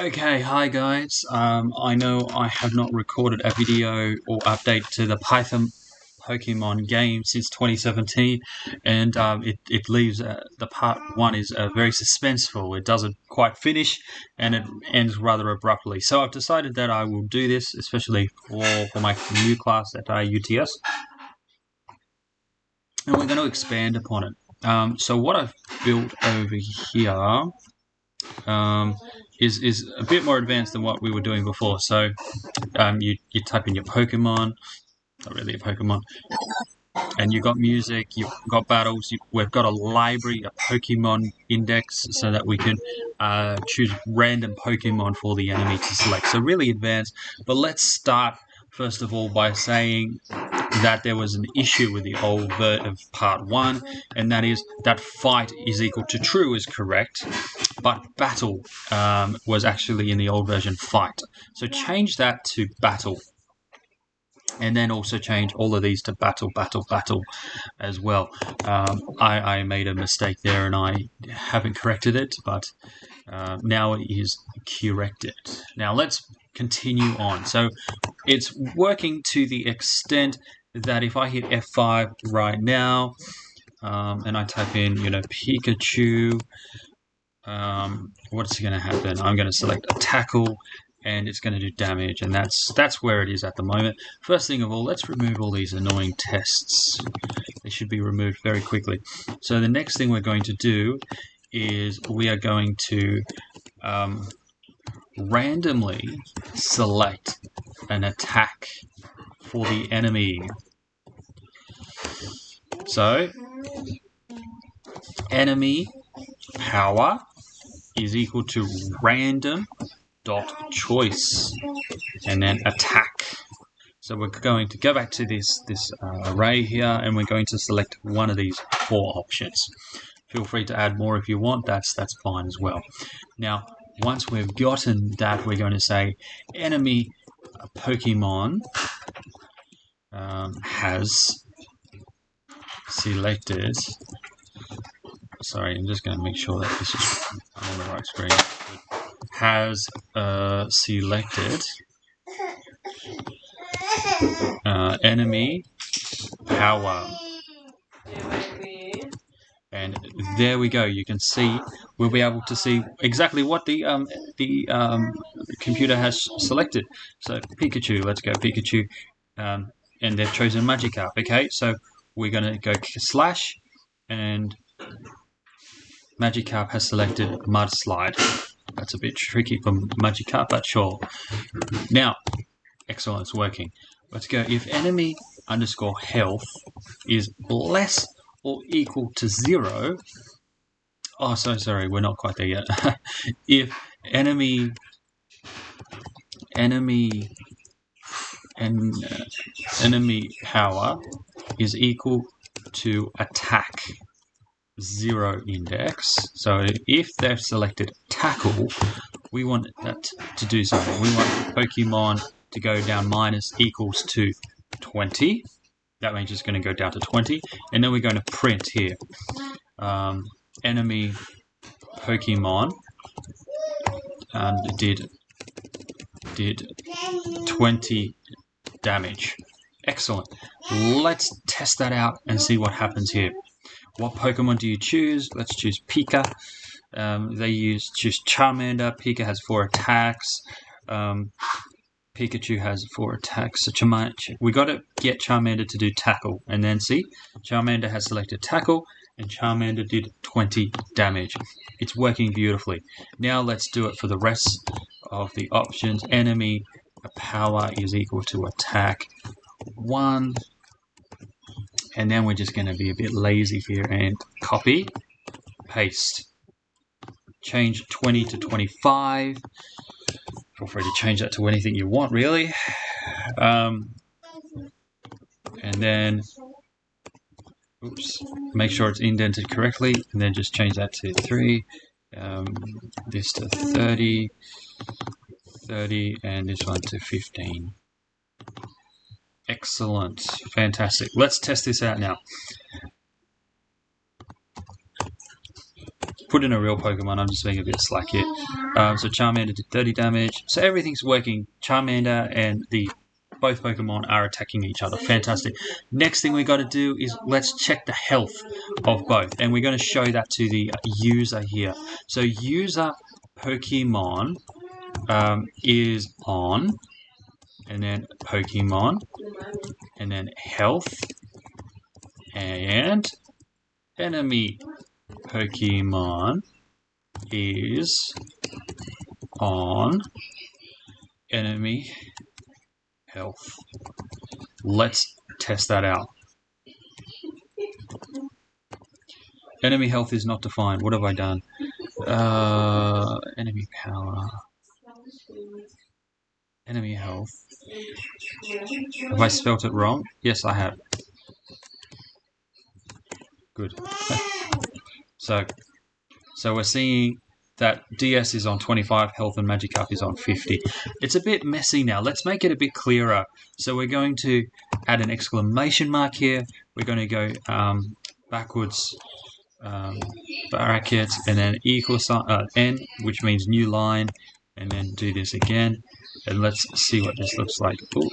Okay, hi guys. I know I have not recorded a video or update to the Python Pokemon game since 2017, and it leaves the part one is very suspenseful. It doesn't quite finish, and it ends rather abruptly. So I've decided that I will do this, especially for my new class at UTS, and we're going to expand upon it. So what I've built over here is a bit more advanced than what we were doing before. So you type in your Pokemon, not really a Pokemon, and you've got music, you've got battles, we've got a library, a Pokemon index, so that we can choose random Pokemon for the enemy to select. So really advanced, but let's start first of all by saying that there was an issue with the old version of part one, and that is that fight is equal to true is correct, but battle was actually in the old version fight. So change that to battle, and then also change all of these to battle as well. I made a mistake there and I haven't corrected it, but now it is corrected. Now let's continue on. So it's working to the extent that if I hit F5 right now and I type in, Pikachu, what's going to happen? I'm going to select a tackle, and it's going to do damage, and that's where it is at the moment. First thing of all, let's remove all these annoying tests. They should be removed very quickly. So the next thing we're going to do is we are going to randomly select an attack for the enemy. So enemy power is equal to random dot choice, and then attack. So we're going to go back to this array here, and we're going to select one of these four options. Feel free to add more if you want. That's fine as well. Now, once we've gotten that, we're going to say enemy Pokemon has selected. Sorry, I'm just going to make sure that this is on the right screen. Has selected enemy power. And there we go. You can see, we'll be able to see exactly what the computer has selected. So Pikachu, let's go Pikachu, and they've chosen Magikarp. Okay, so we're going to go slash, and Magikarp has selected Mudslide. That's a bit tricky for Magikarp, but sure. Now, excellent, it's working. Let's go. If enemy underscore health is less or equal to 0. Oh, so sorry, we're not quite there yet. If enemy power is equal to attack 0 index. So if they've selected tackle, we want that to do something. We want Pokemon to go down minus equals to 20. That means it's going to go down to 20. And then we're going to print here. Enemy Pokemon did 20 damage. Excellent. Let's test that out and see what happens here. What Pokemon do you choose? Let's choose Pika. They choose Charmander. Pika has 4 attacks. Pikachu has 4 attacks. So we got to get Charmander to do tackle, and then see, Charmander has selected tackle, and Charmander did 20 damage. It's working beautifully. Now let's do it for the rest of the options. Enemy power is equal to attack 1, and then we're just going to be a bit lazy here and copy, paste. Change 20 to 25. Feel free to change that to anything you want, really. And then, make sure it's indented correctly, and then just change that to 3. This to 30, and this one to 15. Excellent. Fantastic. Let's test this out now. put in a real Pokemon. I'm just being a bit slack here. So Charmander did 30 damage. So everything's working. Charmander and both Pokemon are attacking each other. Fantastic. Next thing we got to do is let's check the health of both. And we're going to show that to the user here. So user Pokemon is on, and then Pokemon, and then health, and enemy Pokemon is on, enemy health. Let's test that out. Enemy health is not defined. What have I done? Enemy power. Enemy health. Have I spelt it wrong? Yes, I have. Good. So we're seeing that DS is on 25 health and Magikarp is on 50. It's a bit messy now. Let's make it a bit clearer. So we're going to add an exclamation mark here. We're going to go backwards bracket and then equal sign N, which means new line, and then do this again. And let's see what this looks like. Oh,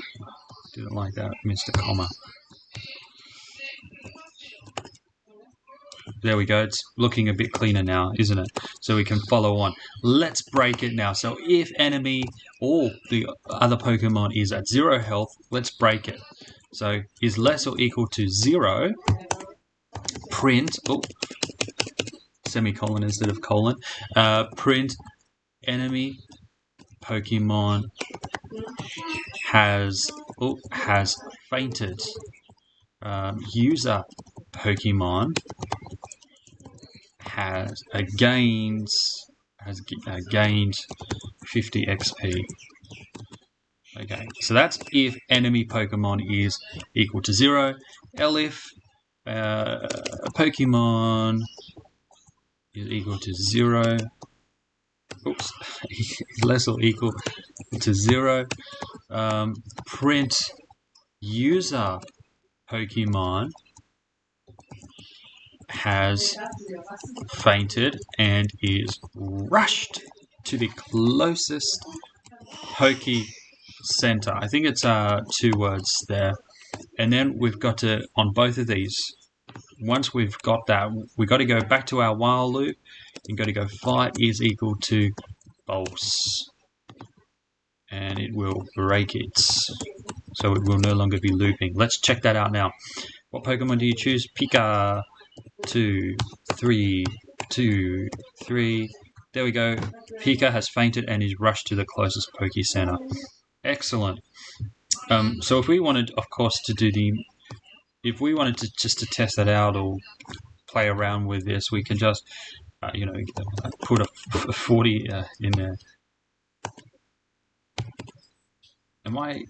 didn't like that. Missed a comma. There we go. It's looking a bit cleaner now, isn't it? So we can follow on. Let's break it now. So if enemy or the other Pokemon is at 0 health, let's break it. So is less or equal to 0, print, semicolon instead of colon, print enemy Pokemon has fainted. User Pokemon has gained 50 XP. Okay, so that's if enemy Pokemon is equal to 0. If Pokemon is equal to 0, less or equal to 0, print user Pokemon has fainted and is rushed to the closest Poke Center. I think it's 2 words there. And then we've got to, on both of these, once we've got that, we've got to go back to our while loop and got to go fight is equal to false. And it will break it. So it will no longer be looping. Let's check that out now. What Pokemon do you choose? Pika. 2, 3, 2, 3. There we go. Pika has fainted and is rushed to the closest Poke Center. Excellent. So if we wanted, of course, to just to test that out or play around with this, we can just, put a 40 in there. Am I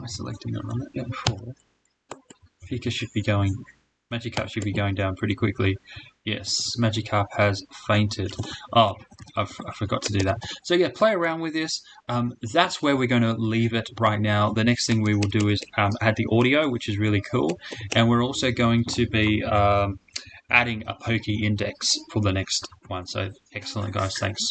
selecting it wrong? Yeah, before. Pika should be going. Magikarp should be going down pretty quickly. Yes, Magikarp has fainted. Oh, I forgot to do that. So yeah, play around with this. That's where we're going to leave it right now. The next thing we will do is add the audio, which is really cool. And we're also going to be adding a Poke Index for the next one. So excellent, guys. Thanks.